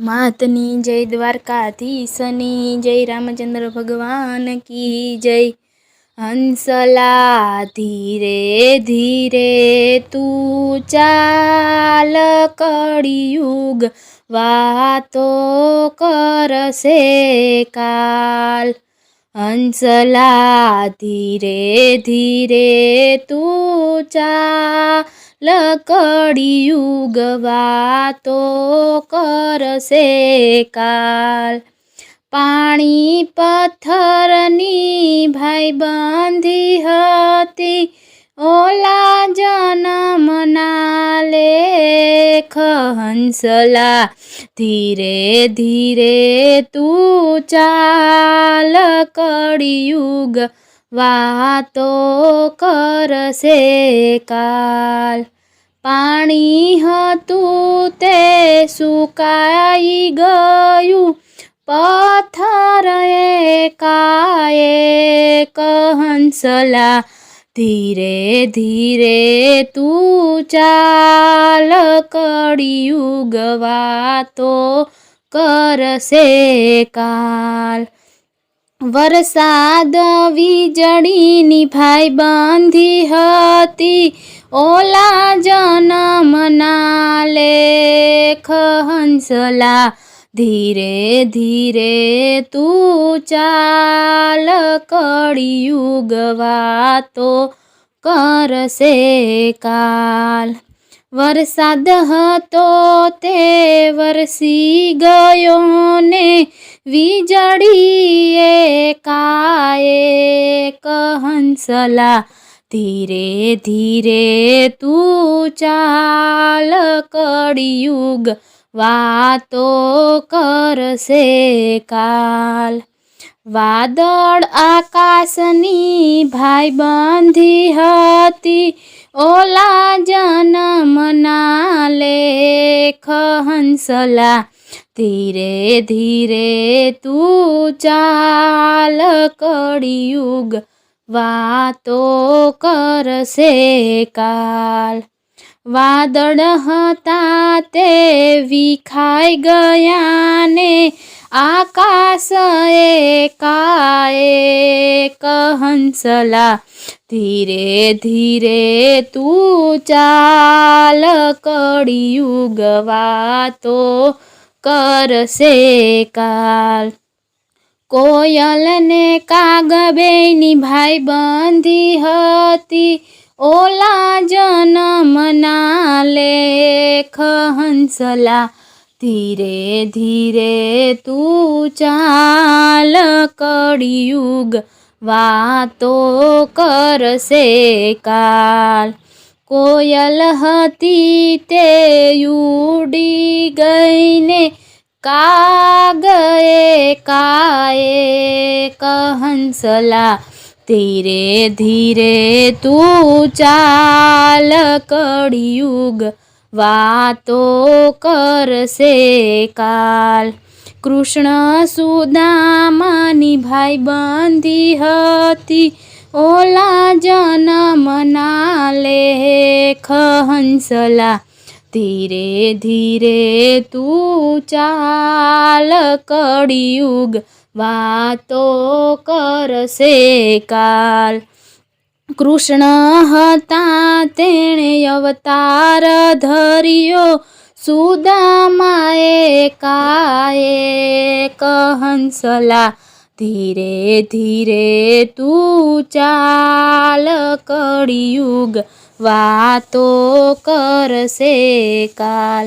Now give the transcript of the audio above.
मातनी जय द्वारकाधीशनी जय रामचंद्र भगवान की जय। हंसला धीरे धीरे तू चाल कड़ियुग वातो करसे काल। हंसला धीरे धीरे तू चाल कड़ियुग वातो करसे काल। पाणी पत्थरनी भाई बंधी हती ओला जनमना लेख। हंसला धीरे धीरे तू चाल कड़ियुग वातो करसे काल। पाणी हतुं ते सुकाई गयुं पत्थर एकाएक। हंसला धीरे धीरे तू चाल कड़ियुग वातो करसे काल। वरसाद वीजळीनी भाई बंधी हती ओला जनमना लेख। हंसला धीरे धीरे तू चाल कड़ियुग वातो करसे काल। वरसाद हतो ते वरसी गयो ने वीजળી एकाएक। हंसला धीरे धीरे तू चाल कड़ियुग वातो करसे काल। वादळ आकाशनी भाई बंधी हती ओला जनमना लेख। हंसला धीरे धीरे तू चाल कड़ियुग वातो करसे काल। वादळ हता ते विखाई गया ने आकाश एकाएक। हंसला धीरे धीरे तू चाल कड़ियुग वातो करसे काल। कोयल ने कागबेनी भाई बंधी हती ओला जनमना लेख। हंसला धीरे धीरे तू चाल कड़ियुग वातो करसे काल। कोयल हती ते उड़ी गई ने काग एकाएक। हंसला धीरे धीरे तू चाल कड़ियुग वातो करसे काल। कृष्ण सुदामानी भाई बंधी हती ओला जनमना लेख। हंसला धीरे धीरे तू चाल कड़ियुग वातो करसे काल। कृष्ण हता तेणे अवतार धर्यो सुदामा एकाएक। हंसला धीरे धीरे तू चाल कड़ियुग वातो करसे काल।